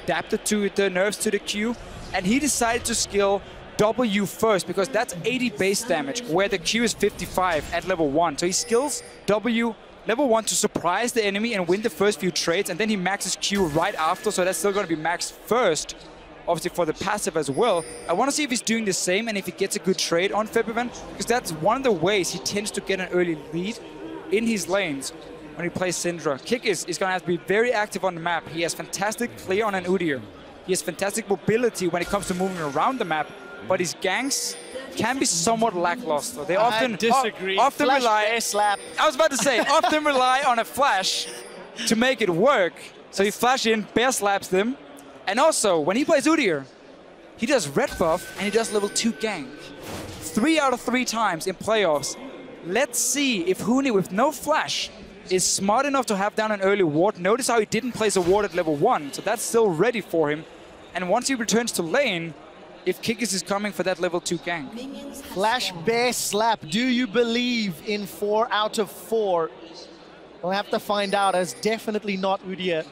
adapted to the nerfs to the Q, and he decided to skill W first because that's 80 base damage, where the Q is 55 at level 1. So he skills W level 1 to surprise the enemy and win the first few trades, and then he maxes Q right after, so that's still going to be maxed first, obviously for the passive as well. I want to see if he's doing the same and if he gets a good trade on Febiven, because that's one of the ways he tends to get an early lead in his lanes when he plays Syndra. Kikis is going to have to be very active on the map. He has fantastic clear on an Udyr. He has fantastic mobility when it comes to moving around the map, but his ganks can be somewhat lackluster. They often disagree. Often flash rely. slap. I was about to say, often rely on a flash to make it work. So he flash in, bear slaps them, and also when he plays Udyr, he does red buff and he does level 2 gank. 3 out of 3 times in playoffs. Let's see if Huni with no flash is smart enough to have down an early ward. Notice how he didn't place a ward at level 1, so that's still ready for him. And once he returns to lane, if Kikis is coming for that level 2 gank. Flash bear slap. Do you believe in 4 out of 4? We'll have to find out, as definitely not Udyr.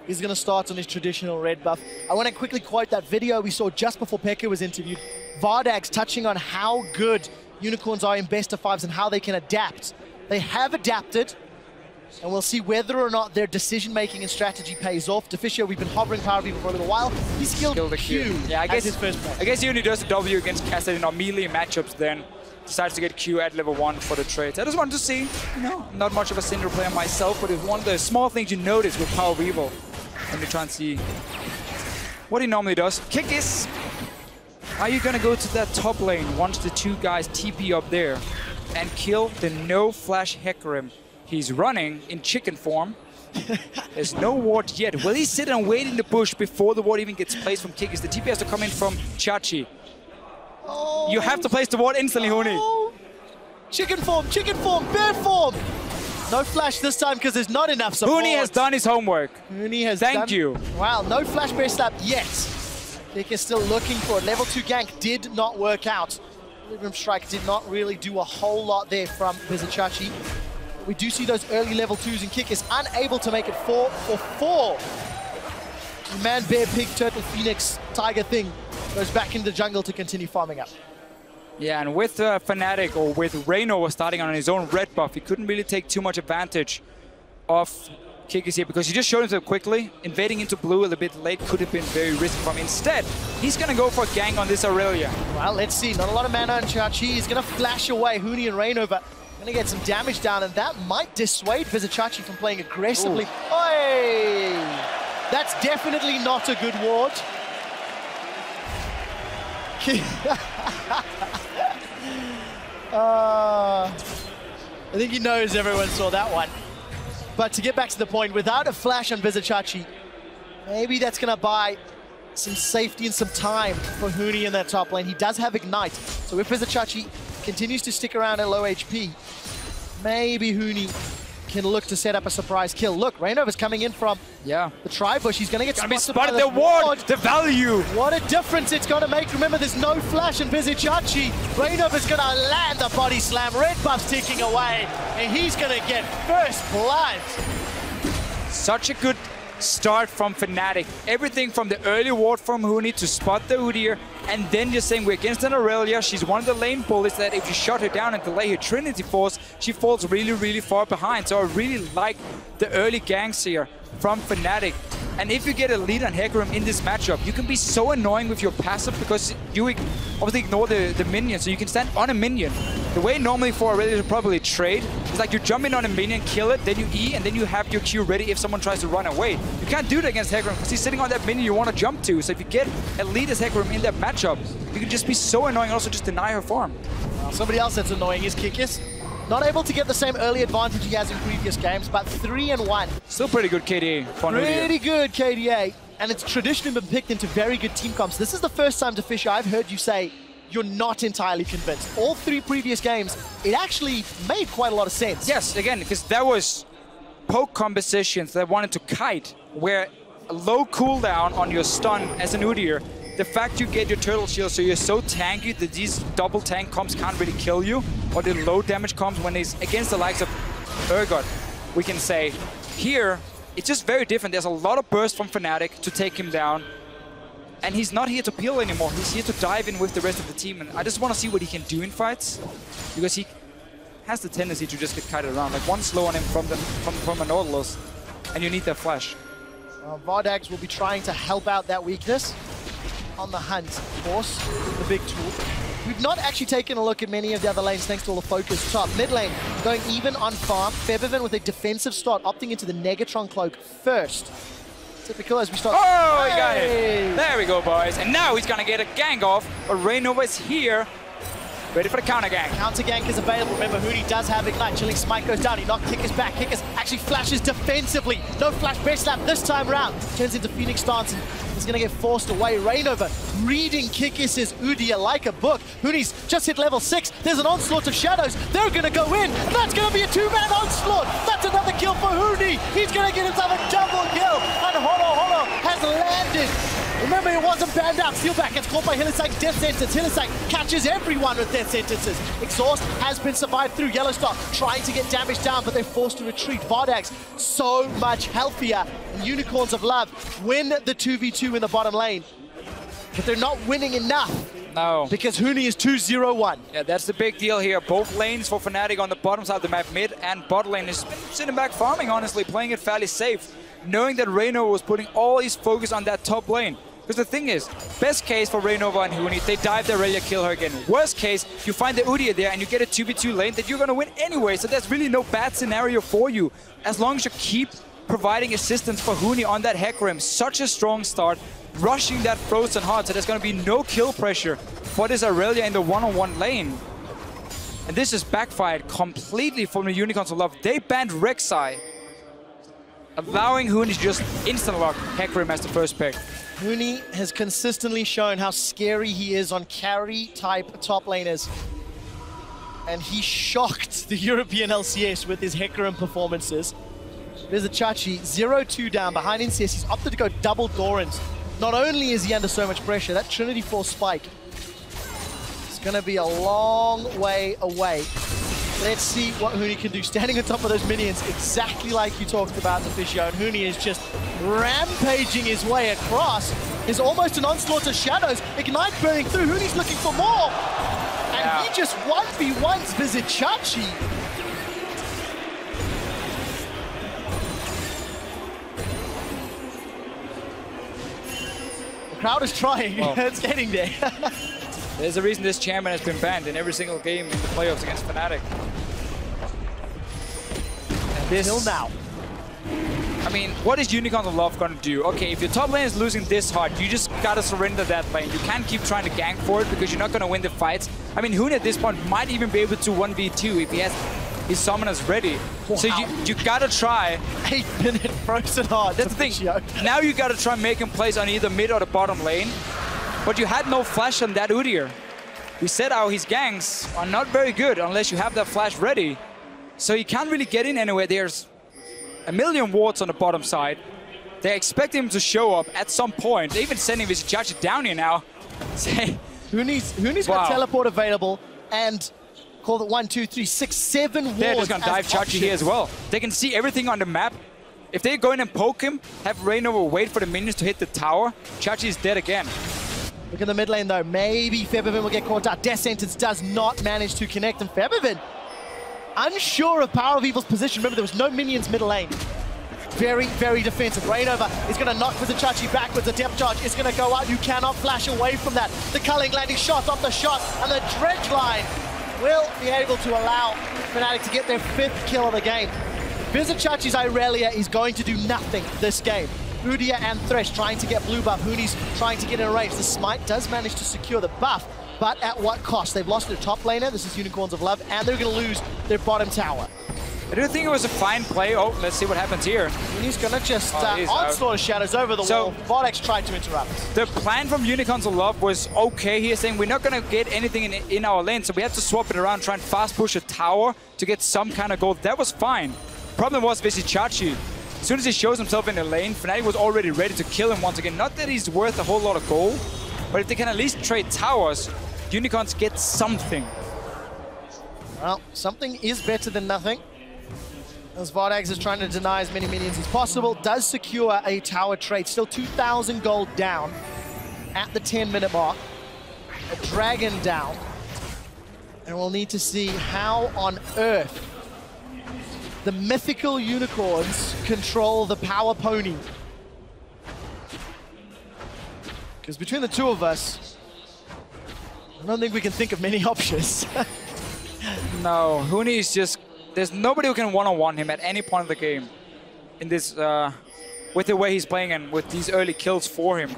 He's going to start on his traditional red buff. I want to quickly quote that video we saw just before Pekka was interviewed. Vardags touching on how good Unicorns are in best of 5s and how they can adapt. They have adapted, and we'll see whether or not their decision-making and strategy pays off. Deficio, we've been hovering PowerOfEvil for a little while. He skilled the Q. Yeah, I guess his first play. I guess he only does the W against Kassadin or melee matchups, then decides to get Q at level 1 for the trades. I just wanted to see, you know, I'm not much of a Syndra player myself, but it's one of the small things you notice with PowerOfEvil when you try and see what he normally does. Kikis, are you gonna go to that top lane once the 2 guys TP up there and kill the no flash Hecarim? He's running in chicken form. There's no ward yet. Will he sit and wait in the bush before the ward even gets placed from Kikis? The TP has to come in from Chachi. Oh, you have to place the ward instantly, Huni. Chicken form, bear form. No flash this time because there's not enough support. Huni has done his homework. Huni has Thank you. Wow, no flash bear slap yet. Kikis still looking for it. Level 2 gank did not work out. Libram Strike did not really do a whole lot there from Vizicsacsi. We do see those early level 2s, and Kikis unable to make it 4 for 4. Man, bear, pig, turtle, phoenix, tiger thing goes back into the jungle to continue farming up. Yeah, and with Fnatic or with Reignover starting on his own red buff, he couldn't really take too much advantage of Kikis here because he just showed himself quickly. Invading into blue a little bit late could have been very risky for him. Instead, he's going to go for a gank on this Aurelia. Well, let's see. Not a lot of mana on Chachi. He's going to flash away. Huni and Reignover going to get some damage down, and that might dissuade Vizicsacsi from playing aggressively. Oi! That's definitely not a good ward. I think he knows everyone saw that one. But to get back to the point, without a flash on Vizicsacsi, maybe that's going to buy some safety and some time for Huni in that top lane. He does have Ignite, so if Vizicsacsi continues to stick around at low HP, maybe Huni can look to set up a surprise kill. Look, Reignover's coming in from the tri-bush. He's going to get spotted. The ward, the value. What a difference it's going to make. Remember, there's no flash in Vizicsacsi. Reignover's going to land the body slam. Red buff's ticking away, and he's going to get first blood. Such a good start from Fnatic. Everything from the early ward from Huni to spot the Udyr, and then you're saying we're against an Aurelia. She's one of the lane bullies that if you shut her down and delay her Trinity Force, she falls really, really far behind. So I really like the early ganks here from Fnatic. And if you get a lead on Hecarim in this matchup, you can be so annoying with your passive because you obviously ignore the minion, so you can stand on a minion. The way normally for Aurelia to probably trade is like you jump in on a minion, kill it, then you E, and then you have your Q ready if someone tries to run away. You can't do that against Hecarim because he's sitting on that minion you want to jump to. So if you get a lead as Hecarim in that matchup, you can just be so annoying and also just deny her farm. Well, somebody else that's annoying is Kikis. Not able to get the same early advantage he has in previous games, but 3-1. Still pretty good KDA. Pretty good KDA. And it's traditionally been picked into very good team comps. This is the first time, Deficio, I've heard you say you're not entirely convinced. All 3 previous games, it actually made quite a lot of sense. Yes, again, because there was poke compositions that wanted to kite, where a low cooldown on your stun as an Udyr, the fact you get your turtle shield, so you're so tanky that these double tank comps can't really kill you, or the low damage comps when it's against the likes of Urgot, we can say. Here, it's just very different. There's a lot of burst from Fnatic to take him down. And he's not here to peel anymore. He's here to dive in with the rest of the team. And I just want to see what he can do in fights. Because he has the tendency to just get kited around. Like one slow on him from a Nautilus. And you need that flash. Vardags will be trying to help out that weakness. On the hunt, of course, the big tool. We've not actually taken a look at many of the other lanes thanks to all the focus top. Mid lane going even on farm. Febiven with a defensive start, opting into the Negatron cloak first. Typical as we start. Oh, he got it. There we go, boys. And now he's going to get a gank off. But Reignover is here. Ready for the counter gank. Counter gank is available. Remember, Huni does have Ignite. Chilling Smite goes down. He knocked Kikis back. Kikis actually flashes defensively. No flash base slap this time around. Turns into Phoenix stance and he's going to get forced away. Reignover reading Kikis' Udyr like a book. Huni's just hit level 6. There's an onslaught of shadows. They're going to go in. And that's going to be a 2-man onslaught. That's another kill for Huni. He's going to get himself a double kill. And Holo has landed. Remember, it wasn't banned out. Steelback gets caught by Hylissang's death sentence. Hylissang catches everyone with death sentences. Exhaust has been survived through YellowStar, trying to get damage down, but they're forced to retreat. Vardags, so much healthier. And Unicorns of Love win the 2v2 in the bottom lane. But they're not winning enough. No. Because Huni is 2-0-1. Yeah, that's the big deal here. Both lanes for Fnatic on the bottom side of the map, mid and bot lane, is sitting back farming, honestly, playing it fairly safe, knowing that Reignover was putting all his focus on that top lane. Because the thing is, best case for Reignover and Huni, they dive the Aurelia, kill her again. Worst case, you find the Udyr there and you get a 2v2 lane that you're going to win anyway. So there's really no bad scenario for you. As long as you keep providing assistance for Huni on that Hecarim. Such a strong start, rushing that Frozen Heart. So there's going to be no kill pressure for this Aurelia in the one-on-one lane. And this is backfired completely from the Unicorns of Love. They banned Rek'Sai, allowing Huni to just instant lock Hecarim as the first pick. Huni has consistently shown how scary he is on carry-type top laners. And he shocked the European LCS with his Hecarim performances. Vizicsacsi, 0-2 down behind NCS. He's opted to go double Dorans. Not only is he under so much pressure, that Trinity Force spike is going to be a long way away. Let's see what Huni can do. Standing on top of those minions, exactly like you talked about, Deficio. And Huni is just rampaging his way across. There's almost an onslaught of shadows. Ignite burning through. Huni's looking for more. And he just 1v1s Vizicsacsi. The crowd is trying. Oh. It's getting there. There's a reason this champion has been banned in every single game in the playoffs against Fnatic. And this... Till now. I mean, what is Unicorns of Love going to do? Okay, if your top lane is losing this hard, you just got to surrender that lane. You can't keep trying to gank for it because you're not going to win the fights. I mean, Huni at this point might even be able to 1v2 if he has his summoners ready. Wow. So you got to try. 8-minute Frozen Heart. That's the thing. Now you got to try making plays on either mid or the bottom lane. But you had no flash on that Udyr. We said how his ganks are not very good unless you have that flash ready. So you can't really get in anywhere. There's a million wards on the bottom side. They expect him to show up at some point. They're even sending Vizicsacsi down here now. Huni's got teleport available and call it 1, 2, 3, 6, 7 wards. They're just going to dive Chachi here as well. They can see everything on the map. If they go in and poke him, have Reignover wait for the minions to hit the tower, Chachi is dead again. Look at the mid lane though. Maybe Febiven will get caught out. Death Sentence does not manage to connect. And Febiven, unsure of PowerOfEvil's position. Remember, there was no minions mid lane. Very, very defensive. Reignover is going to knock Vizicsacsi backwards. The depth charge is going to go out. You cannot flash away from that. The culling landing shot off the shot. And the dredge line will be able to allow Fnatic to get their 5th kill of the game. Vizicsacsi's Aurelia is going to do nothing this game. Udyr and Thresh trying to get blue buff. Huni's trying to get in range. The Smite does manage to secure the buff, but at what cost? They've lost their top laner. This is Unicorns of Love, and they're going to lose their bottom tower. I do think it was a fine play. Oh, let's see what happens here. Huni's going to just onslaught of shadows over the wall. Vardags tried to interrupt. The plan from Unicorns of Love was okay here, saying we're not going to get anything in our lane, so we have to swap it around, try and fast push a tower to get some kind of gold. That was fine. Problem was Vizicsacsi. As soon as he shows himself in the lane, Fnatic was already ready to kill him once again. Not that he's worth a whole lot of gold, but if they can at least trade towers, Unicorns get something. Well, something is better than nothing. As Vardags is trying to deny as many minions as possible, does secure a tower trade. Still 2,000 gold down at the 10-minute mark. A dragon down. And we'll need to see how on earth the mythical unicorns control the power pony. Because between the two of us, I don't think we can think of many options. No, Huni is just... There's nobody who can one-on-one him at any point of the game. In this, with the way he's playing and with these early kills for him.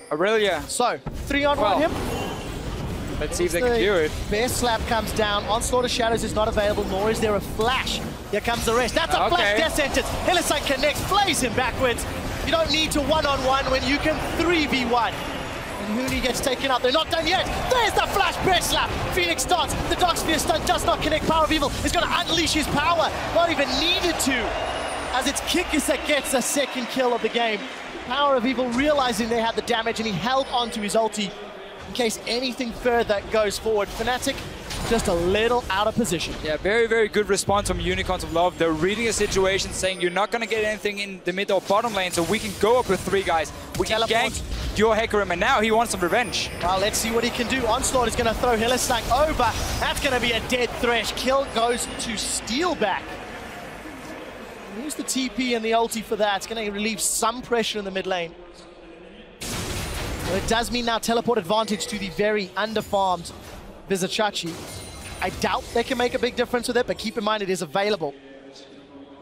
Aurelia. So, 3-on-1 him. Let's see if they can do it. Bear slap comes down. Onslaught of Shadows is not available, nor is there a flash. Here comes the rest. That's a flash death sentence. Hylissang connects, plays him backwards. You don't need to one-on-one when you can 3v1. And Huni gets taken out. They're not done yet. There's the flash bear slap. Phoenix starts. The Dark Sphere stun does not connect. PowerOfEvil is going to unleash his power. Not even needed to. As it's Kikis that gets a second kill of the game. PowerOfEvil realizing they had the damage and he held onto his ulti in case anything further goes forward. Fnatic just a little out of position. Yeah, very, very good response from Unicorns of Love. They're reading a situation, saying you're not going to get anything in the mid or bottom lane, so we can go up with 3 guys. We can gank your Hecarim, and now he wants some revenge. Well, let's see what he can do. Onslaught is going to throw Hylissang over. That's going to be a dead Thresh. Kill goes to Steelback. Use the TP and the ulti for that. It's going to relieve some pressure in the mid lane. Well, it does mean now teleport advantage to the very underfarmed Vizicsacsi. I doubt they can make a big difference with it, but keep in mind it is available.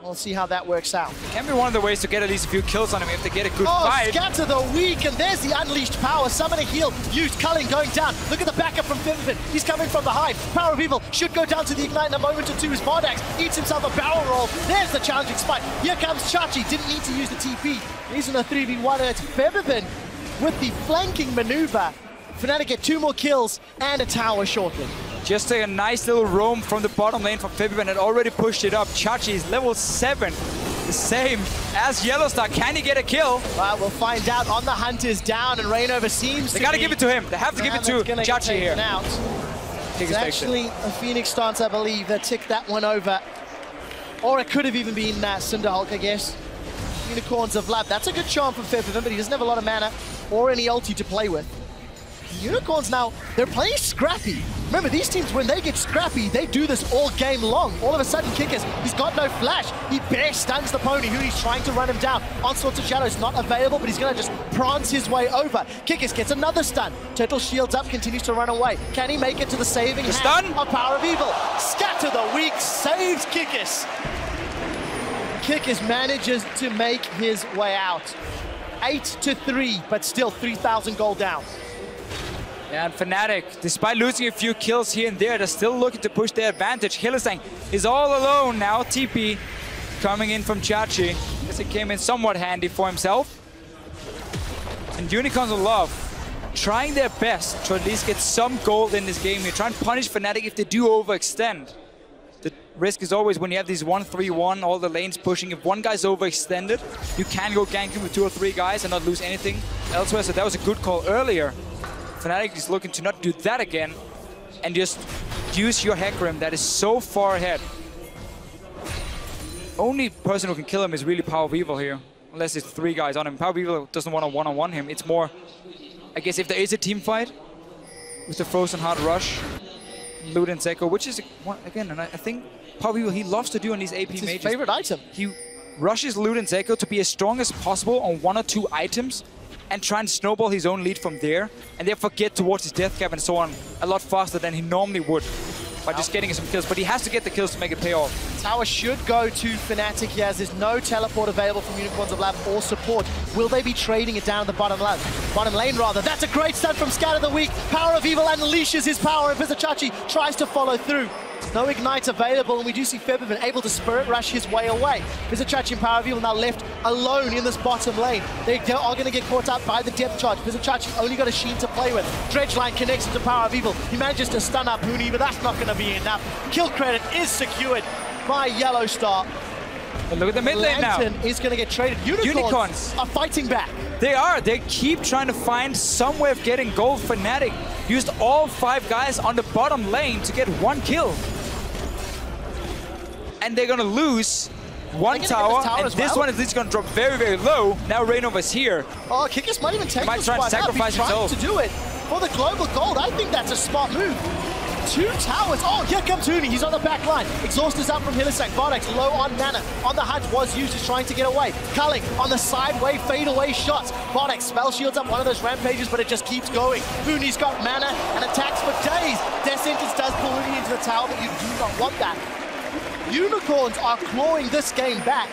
We'll see how that works out. Can be one of the ways to get at least a few kills on him if they get a good fight. Scatter the weak, and there's the unleashed power. Summon a heal, used, Culling going down. Look at the backup from Febiven. He's coming from behind. PowerOfEvil should go down to the Ignite in a moment or two as Vardags eats himself a barrel roll. There's the challenging spike. Here comes Chachi. Didn't need to use the TP. He's in a 3v1, and it's Febiven with the flanking maneuver. Fnatic get 2 more kills and a tower shortly. Just a nice little roam from the bottom lane from Febiven had already pushed it up. Chachi is level 7, the same as YellowStar. Can he get a kill? Well, we'll find out. On the hunt is down, and Reignover seems They got to give it to him. They have to give it to Chachi here. It's actually a Phoenix stance, I believe, that ticked that one over. Or it could have even been Cinderhulk, I guess. Unicorns of Lab. That's a good charm from Febiven, but he doesn't have a lot of mana or any ulti to play with. Unicorns now, they're playing scrappy. Remember, these teams, when they get scrappy, they do this all game long. All of a sudden, Kikis, he's got no flash. He bare stuns the pony, who he's trying to run him down. Onslaught of Shadows not available, but he's going to just prance his way over. Kikis gets another stun. Turtle shields up, continues to run away. Can he make it to the saving hand of PowerOfEvil? Scatter the weak, saves Kikis. Kikis manages to make his way out. 8-3, but still 3,000 gold down. Yeah, and Fnatic, despite losing a few kills here and there, they're still looking to push their advantage. Hylissang is all alone now. TP coming in from Chachi. I guess it came in somewhat handy for himself. And Unicorns of Love trying their best to at least get some gold in this game here. Try and punish Fnatic if they do overextend. The risk is always when you have these 1-3-1, all the lanes pushing. If one guy's overextended, you can go ganking with 2 or 3 guys and not lose anything elsewhere. So that was a good call earlier. Fnatic is looking to not do that again and just use your Hecarim that is so far ahead. Only person who can kill him is really PowerOfEvil here, unless it's 3 guys on him. PowerOfEvil doesn't want to one-on-one him. It's more, I guess, if there is a team fight with the Frozen Heart Rush, Loot and Zeko, which is, again, and I think PowerOfEvil, he loves to do on these AP it's mages. His favorite item. He rushes Loot and Zeko to be as strong as possible on 1 or 2 items and try and snowball his own lead from there, and therefore get towards his death cap and so on a lot faster than he normally would by just getting some kills. But he has to get the kills to make it pay off. Tower should go to Fnatic here, as there's no teleport available from Unicorns of Lab or support. Will they be trading it down the bottom lane rather? That's a great stun from Scatter the Weak. PowerOfEvil unleashes his power, and Vizicsacsi tries to follow through. No Ignite available, and we do see Febiven able to Spirit Rush his way away. Vizicsacsi and PowerOfEvil now left alone in this bottom lane. They are going to get caught up by the depth charge. Vizicsacsi only got a Sheen to play with. Dredge line connects into PowerOfEvil. He manages to stun up Huni, but that's not going to be enough. Kill credit is secured by YellowStar. But look at the mid lane now. Lantern is going to get traded. Unicorns are fighting back. They are. They keep trying to find some way of getting gold. Fnatic used all 5 guys on the bottom lane to get 1 kill. and they're gonna lose one tower, and this one is just gonna drop very, very low. Now Reignover's here. Oh, Kikis might even take might try to sacrifice himself. To do it for the global gold. I think that's a smart move. 2 towers. Oh, here comes Huni. He's on the back line. Exhaust is out from Hylissang. Vardags low on mana. On the HUD was used. He's trying to get away. Culling on the sideway fadeaway shots. Vardags spell shields up one of those rampages, but it just keeps going. Huni's got mana and attacks for days. Death Sentence does pull Huni into the tower, but you do not want that. Unicorns are clawing this game back.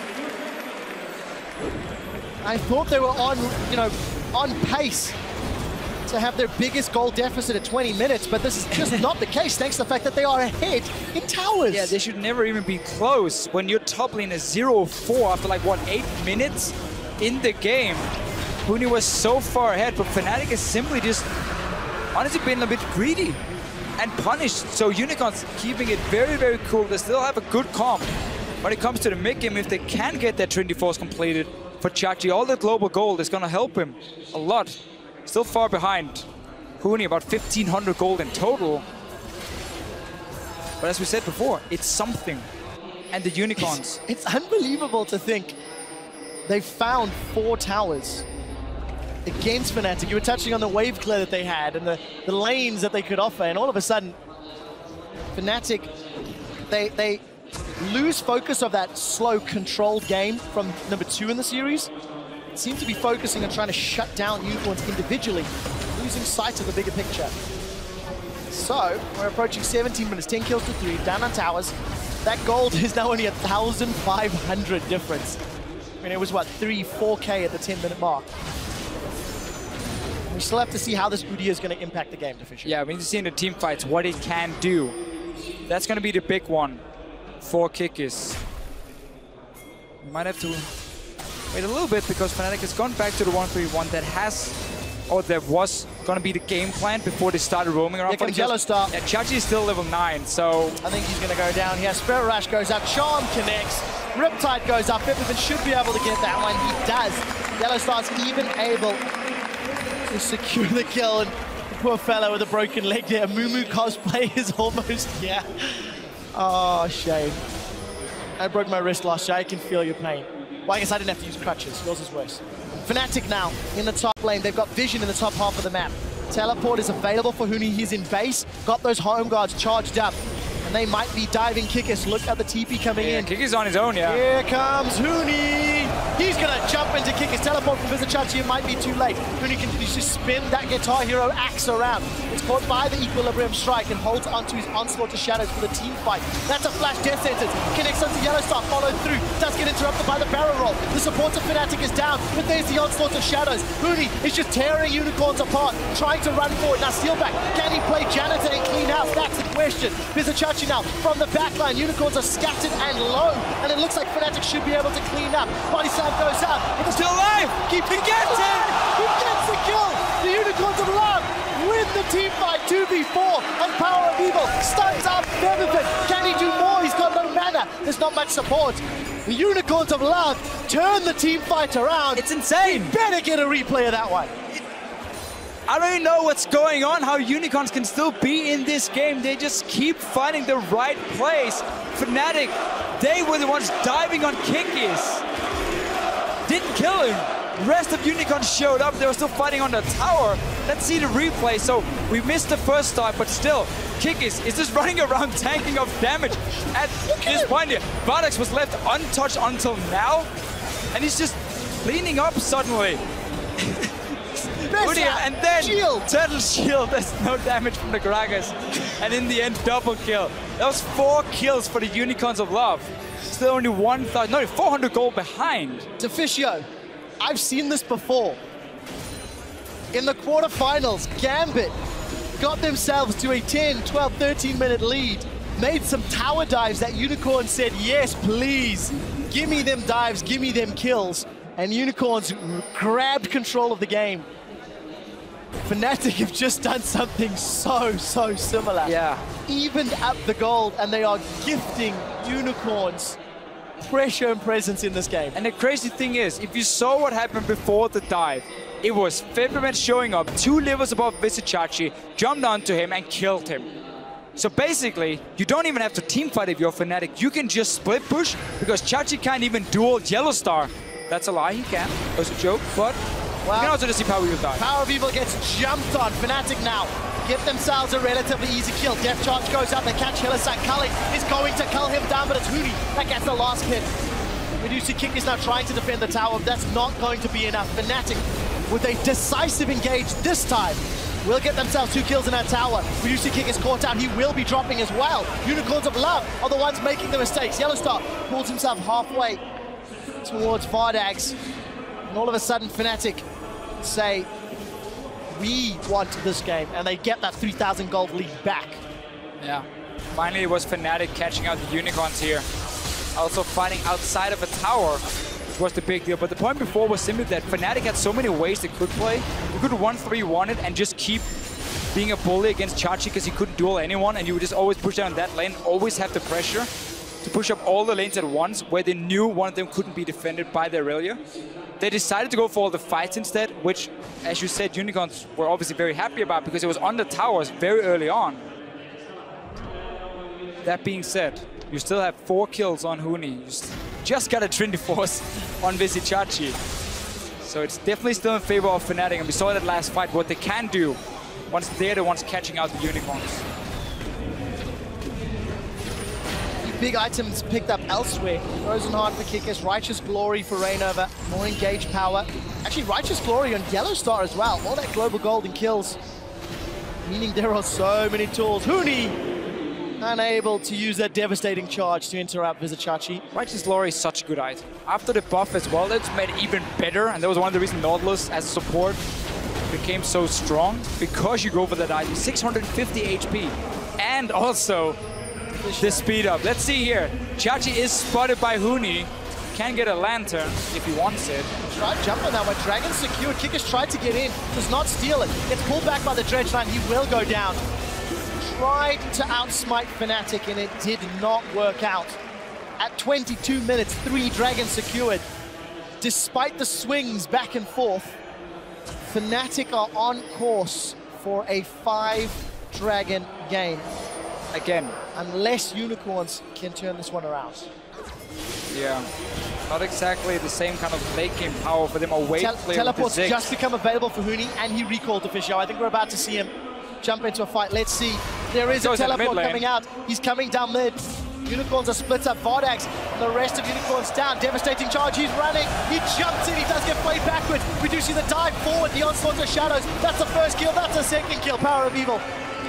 I thought they were on, on pace to have their biggest goal deficit at 20 minutes, but this is just not the case thanks to the fact that they are ahead in towers. Yeah, they should never even be close when your top lane is 0-4 after like, what, 8 minutes in the game. Huni was so far ahead, but Fnatic is simply just honestly been a bit greedy and punished. So Unicorns keeping it very, very cool. They still have a good comp when it comes to the mid game. If they can get their Trinity Force completed for Chachi, all the global gold is going to help him a lot. Still far behind Huni, about 1,500 gold in total. But as we said before, it's something. And the Unicorns. It's unbelievable to think they found 4 towers against Fnatic. You were touching on the wave clear that they had and the lanes that they could offer, and all of a sudden, Fnatic, they lose focus of that slow, controlled game from number 2 in the series. Seem to be focusing on trying to shut down Unicorns individually, losing sight of the bigger picture. So, we're approaching 17 minutes, 10 kills to 3, down on towers. That gold is now only 1,500 difference. I mean, it was, what, 4K at the 10-minute mark. We still have to see how this Udyr is going to impact the game, Deficio. Yeah, we need to see in the team fights what it can do. That's going to be the big one for Kikis. We might have to wait a little bit because Fnatic has gone back to the 1-3-1 that was going to be the game plan before they started roaming around. Here comes YellowStar. Yeah, Chachi is still level 9, so I think he's going to go down here. Spirit Rush goes up, Charm connects, Riptide goes up. Febiven should be able to get that one. He does. YellowStar's even able to secure the kill, and the poor fellow with a broken leg there. Mumu cosplay is almost here. Oh, shame. I broke my wrist last year. I can feel your pain. Well, I guess I didn't have to use crutches. Yours is worse. Fnatic now in the top lane. They've got vision in the top half of the map. Teleport is available for Huni. He's in base. Got those home guards charged up. And they might be diving Kikis. Look at the TP coming in. Kikis on his own, yeah. Here comes Huni. He's going to jump into Kikis. Teleport from Vizicsacsi. It might be too late. Huni continues to spin that Guitar Hero axe around. It's caught by the Equilibrium Strike and holds onto his Onslaught to Shadows for the team fight. That's a flash Death Sentence. Connects onto YellowStar. Followed through. Does get interrupted by the barrel roll. The support of Fnatic is down. But there's the Onslaught of Shadows. Huni is just tearing Unicorns apart. Trying to run forward. Now Steelback. Can he play Janitor and clean house? That's the question. Vizicsacsi now from the backline. Unicorns are scattered and low. And it looks like Fnatic should be able to clean up. Body slam goes out. Still alive! He gets it! He gets the kill! The Unicorns of Love win the team fight 2v4 and PowerOfEvil stuns up Febiven. Can he do more? He's got no mana. There's not much support. The Unicorns of Love turn the team fight around. It's insane. We better get a replay of that one. I don't even know what's going on, how Unicorns can still be in this game. They just keep finding the right place. Fnatic, they were the ones diving on Kikis. Didn't kill him. Rest of Unicorns showed up. They were still fighting on the tower. Let's see the replay. So we missed the first start, but still, Kikis is just running around tanking off damage. At this point here, Vardags was left untouched until now, and he's just cleaning up suddenly. And then Turtle Shield, there's no damage from the Gragas. And in the end, double kill. That was 4 kills for the Unicorns of Love. Still only 400 gold behind. Deficio, I've seen this before. In the quarterfinals, Gambit got themselves to a 10, 12, 13-minute lead. Made some tower dives that Unicorn said, yes, please. Give me them dives, give me them kills. And Unicorns grabbed control of the game. Fnatic have just done something so similar. Yeah. Evened up the gold, and they are gifting Unicorns pressure and presence in this game. And the crazy thing is, if you saw what happened before the dive, it was Febiven showing up 2 levels above Vizicsacsi, jumped onto him and killed him. So basically, you don't even have to team fight if you're Fnatic. You can just split push because Chachi can't even duel YellowStar. That's a lie, he can. That was a joke, but you can also just see PowerOfEvil die. PowerOfEvil gets jumped on. Fnatic now give themselves a relatively easy kill. Death Charge goes up, they catch Hylissang. Culling is going to cull him down, but it's Huni that gets the last hit. We do see Kikis now trying to defend the tower. That's not going to be enough. Fnatic, with a decisive engage this time, will get themselves 2 kills in that tower. We do see Kikis caught out. He will be dropping as well. Unicorns of Love are the ones making the mistakes. YellowStar pulls himself halfway towards Vardags. And all of a sudden, Fnatic say, we want this game. And they get that 3,000 gold lead back. Yeah. Finally, it was Fnatic catching out the Unicorns here. Also fighting outside of a tower, which was the big deal. But the point before was simply that Fnatic had so many ways they could play. You could 1-3-1 it and just keep being a bully against Chachi because he couldn't duel anyone, and you would just always push down that lane, always have the pressure to push up all the lanes at once where they knew one of them couldn't be defended by the Aurelia. They decided to go for all the fights instead, which, as you said, Unicorns were obviously very happy about because it was on the towers very early on. That being said, you still have 4 kills on Huni. You just got a Trinity Force on Vizicsacsi. So it's definitely still in favor of Fnatic, and we saw that last fight, what they can do once they're the ones catching out the Unicorns. Big items picked up elsewhere. Frozen Heart for Kikis, Righteous Glory for Reignover, more engaged power. Actually, Righteous Glory on YellowStar as well. All that global gold and kills, meaning there are so many tools. Huni unable to use that devastating charge to interrupt Vizicsacsi. Righteous Glory is such a good item. After the buff as well, it's made it even better, and that was one of the reasons Nautilus as a support became so strong, because you go for that item. 650 HP, and also the speed up. Let's see here. Chachi is spotted by Huni. Can get a lantern if he wants it. Tried jumping that one. Dragon secured. Kikis tried to get in. Does not steal it. Gets pulled back by the Dredge line. He will go down. Tried to outsmite Fnatic and it did not work out. At 22 minutes, 3 dragons secured. Despite the swings back and forth, Fnatic are on course for a 5-dragon game. Again, unless Unicorns can turn this one around. Yeah, not exactly the same kind of late game power for them away. Teleport's just become available for Huni, and he recalled Deficio. I think we're about to see him jump into a fight. Let's see. There is a teleport coming out. He's coming down mid. Unicorns are split up. Vardags and the rest of Unicorns down. Devastating charge. He's running. He jumps in. He does get played backwards. We do see the dive forward. The onslaught of shadows. That's the first kill. That's the second kill. PowerOfEvil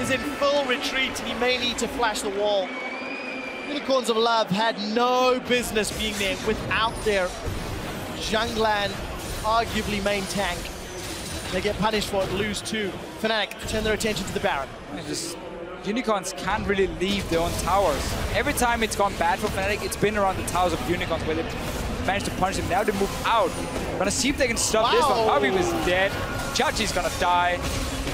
is in full retreat, and he may need to flash the wall. Unicorns of Love had no business being there without their jungler, arguably main tank. They get punished for it, lose 2. Fnatic turn their attention to the Baron. Unicorns can't really leave their own towers. Every time it's gone bad for Fnatic, it's been around the towers of Unicorns where they've managed to punish them. Now they move out. Gonna see if they can stop this one. PowerOfEvil is dead. Chachi's gonna die.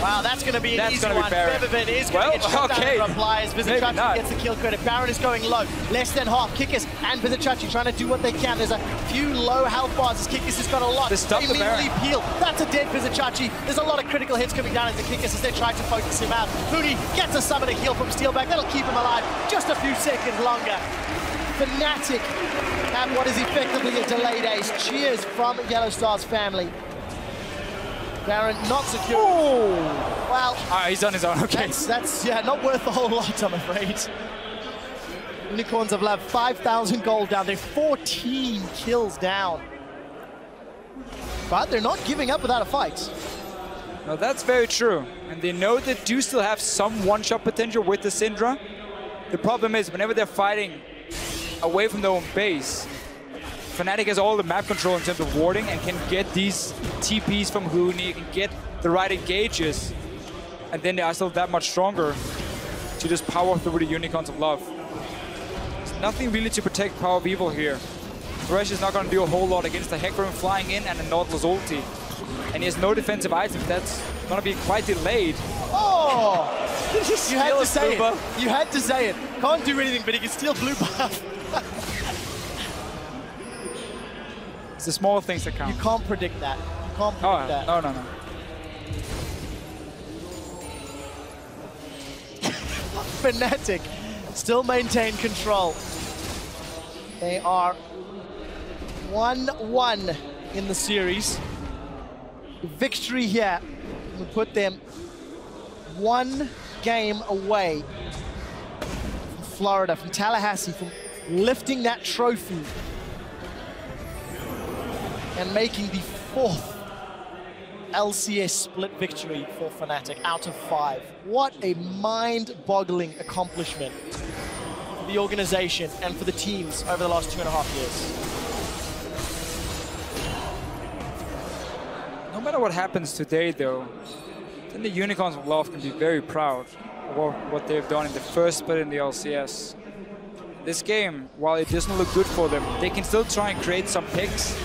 Wow, that's going to be an easy one. Febiven is going to get shot down and replies. Vizicsacsi gets the kill credit. Baron is going low. Less than half. Kikis and Vizicsacsi trying to do what they can. There's a few low health bars as Kikis has got a lot. They immediately peel. That's a dead Vizicsacsi. There's a lot of critical hits coming down into Kikis as they try to focus him out. Huni gets a summoning heal from Steelback. That'll keep him alive just a few seconds longer. Fnatic have what is effectively a delayed ace. Cheers from YellowStar's family. Baron not secure. Oh. Well, he's on his own. Okay. That's yeah, not worth a whole lot, I'm afraid. Unicorns of Love, 5,000 gold down. They're 14 kills down. But they're not giving up without a fight. No, that's very true. And they know they do still have some one-shot potential with the Syndra. The problem is, whenever they're fighting away from their own base, Fnatic has all the map control in terms of warding and can get these TPs from Huni, can get the right engages, and then they are still that much stronger to just power through the Unicorns of Love. There's nothing really to protect PowerOfEvil here. Thresh is not going to do a whole lot against the Hecarim flying in and a Nautilus ulti. And he has no defensive items. That's going to be quite delayed. Oh! You had to say it. You had to say it. Can't do anything, but he can steal blue buff. It's the small things that count. You can't predict that. You can't predict that. No. Fnatic still maintain control. They are 1-1 in the series. The victory here will put them 1 game away from Florida, from Tallahassee, from lifting that trophy and making the 4th LCS split victory for Fnatic out of 5. What a mind-boggling accomplishment for the organization and for the teams over the last 2.5 years. No matter what happens today, though, then the Unicorns of Love can be very proud of what they've done in the first split in the LCS. This game, while it doesn't look good for them, they can still try and create some picks.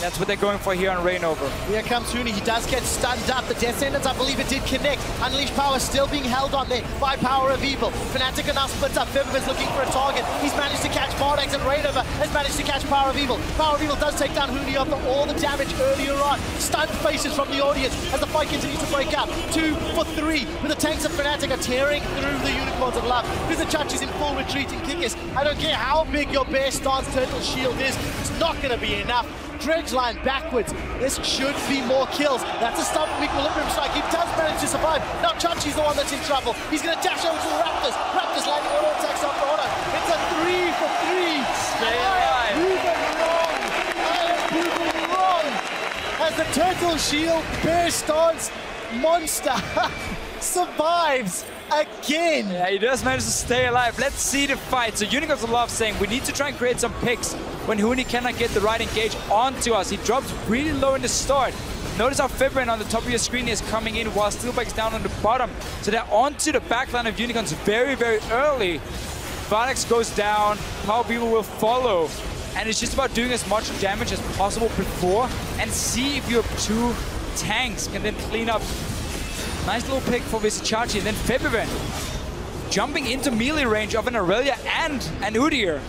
That's what they're going for here on Reignover. Here comes Huni. He does get stunned up. The Death Sentence, I believe it did connect. Unleashed Power still being held on there by PowerOfEvil. Fnatic are now split up. Febiven's looking for a target. He's managed to catch Vardags, and Reignover has managed to catch PowerOfEvil. PowerOfEvil does take down Huni after all the damage earlier on. Stunned faces from the audience as the fight continues to break up. 2 for 3, with the tanks of Fnatic are tearing through the Unicorns of Love. Vizicsacsi's in full retreat in Kikis. I don't care how big your bear stance turtle shield is, it's not going to be enough. Dredge line backwards. This should be more kills. That's a stop from Equilibrium Strike. He does manage to survive. Now Chachi's the one that's in trouble. He's going to dash over to the Raptors. Raptors landing auto attacks after auto. It's a 3 for 3. Stay alive. I am moving wrong. As the turtle shield bear stance monster survives again. Yeah, he does manage to stay alive. Let's see the fight. So Unicorns of Love saying we need to try and create some picks when Huni cannot get the right engage onto us. He drops really low in the start. Notice how Febiven on the top of your screen is coming in while Steelback's down on the bottom. So they're onto the backline of Unicorns very, very early. Vardags goes down, PowerOfEvil will follow. And it's just about doing as much damage as possible before and see if your 2 tanks can then clean up. Nice little pick for Vizicsacsi, and then Febiven jumping into melee range of an Aurelia and an Udyr.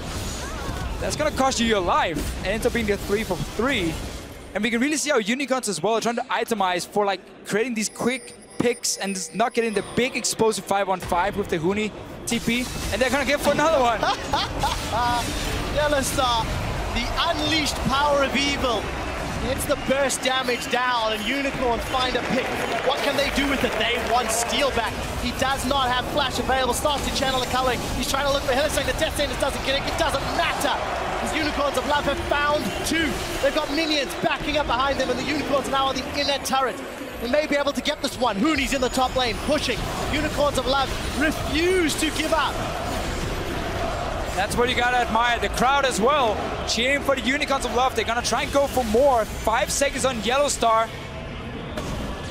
That's gonna cost you your life, and ends up being the 3 for 3. And we can really see how Unicorns as well are trying to itemize for like creating these quick picks and just not getting the big explosive 5-on-5 with the Huni TP, and they're gonna get for another one. YellowStar, the unleashed PowerOfEvil. Gets the burst damage down, and Unicorns find a pick. What can they do with it? They want Steelback. He does not have flash available. Starts to channel the culling. He's trying to look for Hylissang. The Death Sentence doesn't connect. It doesn't matter. These Unicorns of Love have found 2. They've got minions backing up behind them, and the Unicorns are now on the inner turret. They may be able to get this one. Huni's in the top lane, pushing. Unicorns of Love refuse to give up. That's what you gotta admire. The crowd as well, cheering for the Unicorns of Love. They're gonna try and go for more. 5 seconds on YellowStar.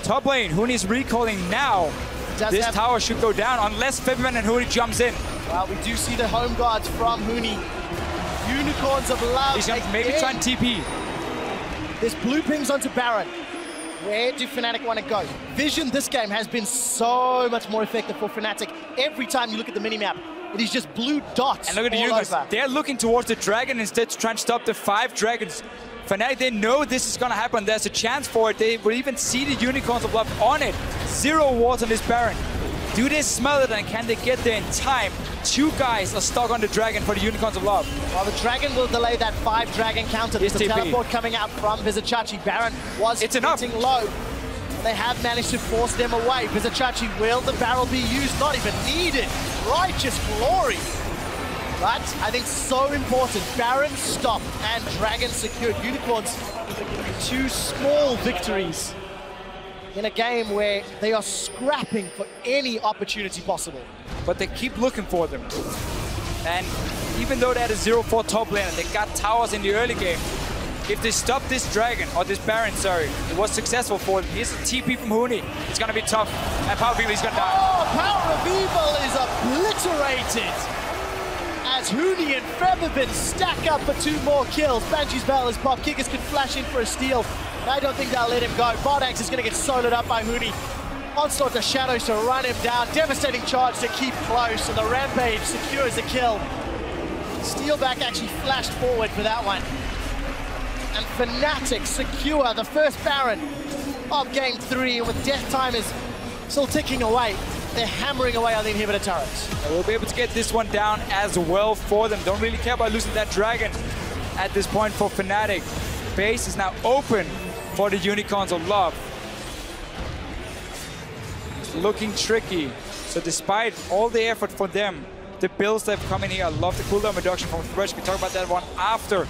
Top lane, Huni's recalling now. This tower should go down unless Febiven and Huni jumps in. Well, we do see the home guards from Huni. Unicorns of Love. He's gonna maybe try and TP. There's blue pings onto Baron. Where do Fnatic want to go? Vision this game has been so much more effective for Fnatic. Every time you look at the minimap, it is just blue dots. And look at the Unicorns. They're looking towards the dragon instead to try and stop the 5 dragons. Fnatic, they know this is going to happen. There's a chance for it. They will even see the Unicorns of Love on it. 0 wards on this Baron. Do they smell it, and can they get there in time? 2 guys are stuck on the dragon for the Unicorns of Love. Well, the dragon will delay that 5 dragon counter. There's the teleport coming out from Vizicsacsi. Baron was hitting low. They have managed to force them away. Vizicsacsi, will the barrel be used? Not even needed. Righteous glory. But I think so important. Baron stopped and dragon secured. Unicorns 2 small victories in a game where they are scrapping for any opportunity possible. But they keep looking for them. And even though they had a 0-4 top laner, they got towers in the early game. If they stop this dragon, or this Baron, sorry, it was successful for them. Here's a TP from Huni. It's gonna be tough. And PowerOfEvil is gonna die. Oh, PowerOfEvil is obliterated as Huni and Febiven stack up for 2 more kills. Banshee's Bell is popped. Kikis can flash in for a steal. I don't think they'll let him go. Vardags is gonna get soloed up by Huni. Onslaught the Shadows to run him down. Devastating charge to keep close, and the Rampage secures the kill. Steelback actually flashed forward for that one. And Fnatic secure the first Baron of Game 3, with death timers still ticking away. they're hammering away on the inhibitor turrets. We'll be able to get this one down as well for them. Don't really care about losing that dragon at this point for Fnatic. Base is now open for the Unicorns of Love. It's looking tricky. So despite all the effort for them, the builds that have come in here, I love the cooldown reduction from Thresh. We talk about that one after.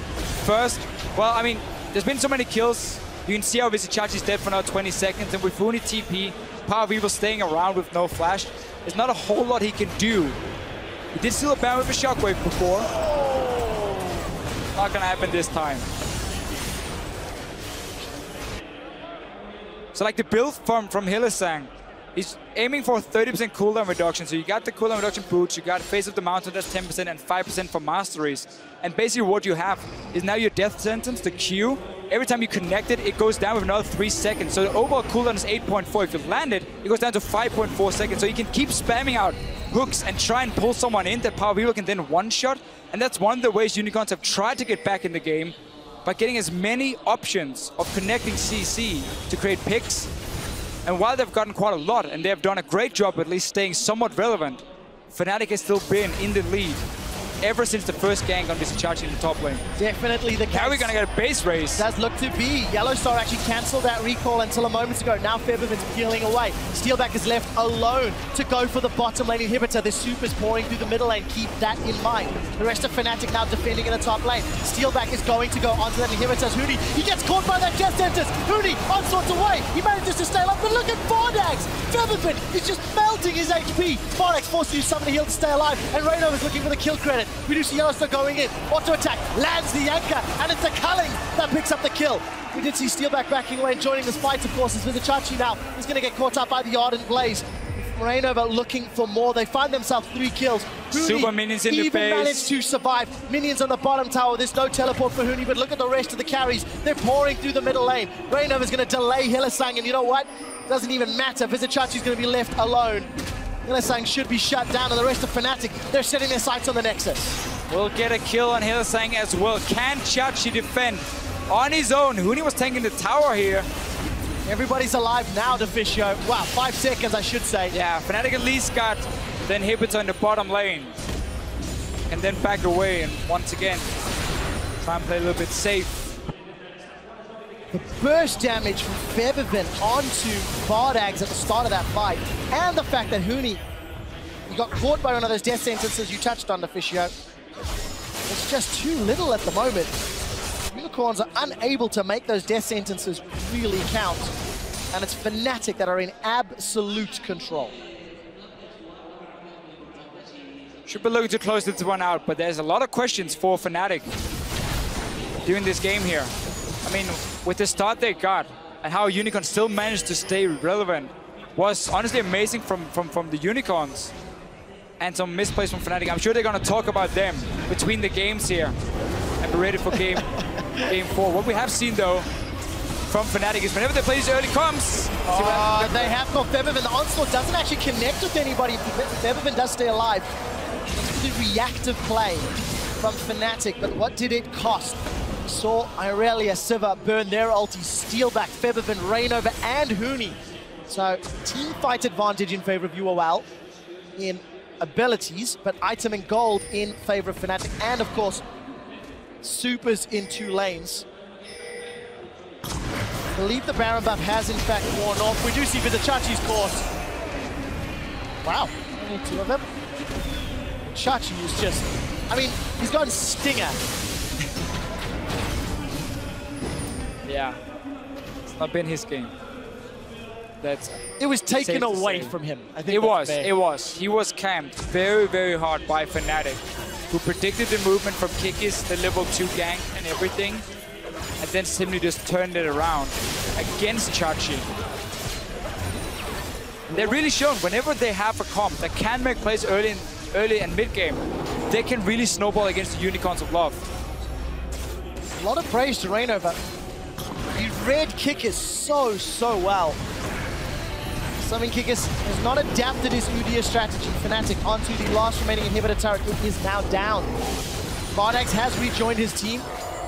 First, well, I mean, there's been so many kills. You can see how Vizicsacsi is dead for now 20 seconds, and with Huni TP, PowerOfEvil staying around with no flash, there's not a whole lot he can do. He did steal a ban with a shockwave before. Not gonna happen this time. So like the build from Hylissang, he's aiming for 30% cooldown reduction. So you got the cooldown reduction boots, you got Face of the Mountain, that's 10%, and 5% for masteries. And basically what you have is now your death sentence, the Q. Every time you connect it, it goes down with another 3 seconds. So the overall cooldown is 8.4. If you land it, it goes down to 5.4 seconds. So you can keep spamming out hooks and try and pull someone in that PowerOfEvil can then one-shot. And that's one of the ways Unicorns have tried to get back in the game, by getting as many options of connecting CC to create picks. And while they've gotten quite a lot, and they've done a great job at least staying somewhat relevant, Fnatic has still been in the lead ever since the first gank on Vizicsacsi in the top lane. Definitely the case. Now we're going to get a base race. Does look to be. YellowStar actually cancelled that recall until a moment ago. Now Febiven's peeling away. Steelback is left alone to go for the bottom lane inhibitor. The Super's pouring through the middle lane. Keep that in mind. The rest of Fnatic now defending in the top lane. Steelback is going to go onto that inhibitor. Huni, he gets caught by that death sentence. Huni onslaughts away. He manages to stay alive, but look at Vardags. Febiven is just melting his HP. Vardags forced to use summon a heal to stay alive, and Reignover is looking for the kill credit. We do see YellowStar going in. Auto attack, lands the anchor, and it's the Culling that picks up the kill. We did see Steelback backing away and joining this fight, of course, as Vizicsacsi now is going to get caught up by the Ardent Blaze. Reignover looking for more. They find themselves 3 kills. Huni Super minions in the base. Even managed to survive. Minions on the bottom tower. There's no teleport for Huni, but look at the rest of the carries. They're pouring through the middle lane. Reignover's going to delay Hylissang, and you know what? Doesn't even matter. Vizicsacsi's going to be left alone. Hylissang should be shut down, and the rest of Fnatic, they're setting their sights on the Nexus. We'll get a kill on Hylissang as well. Can Chachi defend on his own? Huni was taking the tower here. Everybody's alive now, Deficio. Wow, 5 seconds, I should say. Yeah, Fnatic at least got the inhibitor in the bottom lane. And then back away, and once again, try and play a little bit safe. The burst damage from Febiven onto Vardags at the start of that fight, and the fact that Huni, he got caught by one of those death sentences you touched on, Deficio. It's just too little at the moment. Unicorns are unable to make those death sentences really count, and it's Fnatic that are in absolute control. Should be looking to close this one out, but there's a lot of questions for Fnatic during this game here. I mean, with the start they got, and how Unicorn still managed to stay relevant, was honestly amazing from the Unicorns. And some misplays from Fnatic. I'm sure they're going to talk about them between the games here and be ready for game 4. What we have seen, though, from Fnatic is whenever they play this early comes... they have got Febiven. The onslaught doesn't actually connect with anybody. Febiven does stay alive. It's the reactive play from Fnatic, but what did it cost? We saw Irelia, Sivir burn their ulti, Steelback, Febiven, Reignover, and Huni. So, team fight advantage in favor of UOL in abilities, but item and gold in favor of Fnatic, and of course, supers in 2 lanes. I believe the Baron buff has in fact worn off. We do see Vizicsacsi's caught. Wow, only 2 of them. Chachi is just, I mean, he's gone Stinger. Yeah, it's not been his game. It was taken away from him. I think it was. He was camped very, very hard by Fnatic, who predicted the movement from Kikis, the level 2 gank and everything, and then simply just turned it around against Chachi. They're really shown whenever they have a comp that can make plays early and mid game, they can really snowball against the Unicorns of Love. A lot of praise to Reignover. He read Kikis so well. Something Kikis has not adapted his Udyr strategy. Fnatic onto the last remaining inhibitor turret. It is now down. Vardags has rejoined his team,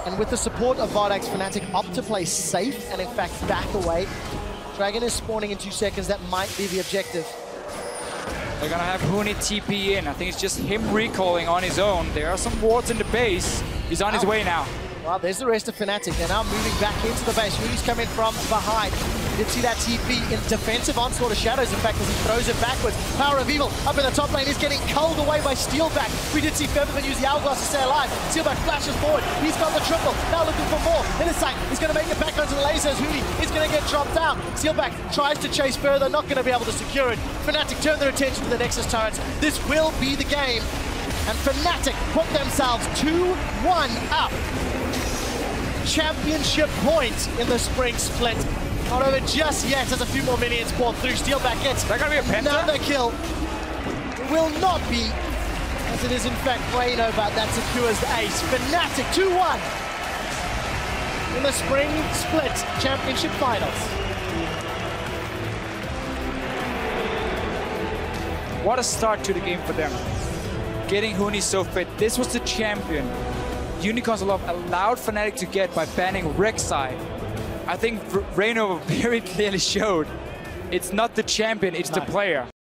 and with the support of Vardags, Fnatic opt to play safe and in fact back away. Dragon is spawning in 2 seconds. That might be the objective. They're gonna have Huni TP in. I think it's just him recalling on his own. There are some wards in the base. He's on his way now. Well, there's the rest of Fnatic. They're now moving back into the base. Huni's coming from behind. You did see that TP in defensive onslaught of Shadows, in fact, as he throws it backwards. PowerOfEvil up in the top lane is getting culled away by Steelback. We did see Febiven use the Hourglass to stay alive. Steelback flashes forward. He's got the triple. Now looking for more. Hylissang is going to make it back onto the lasers. Huni is going to get dropped down. Steelback tries to chase further, not going to be able to secure it. Fnatic turn their attention to the Nexus turrets. This will be the game. And Fnatic put themselves 2-1 up. Championship point in the spring split. Not over just yet as a few more minions poured through. Steelback gets another kill. It will not be, as it is in fact Reignover that secures the ace. Fnatic 2-1 in the spring split championship finals. What a start to the game for them. Getting Huni so fit. This was the champion Unicorns allowed Fnatic to get by banning Rek'Sai. I think Reignover very clearly showed it's not the champion, it's the player.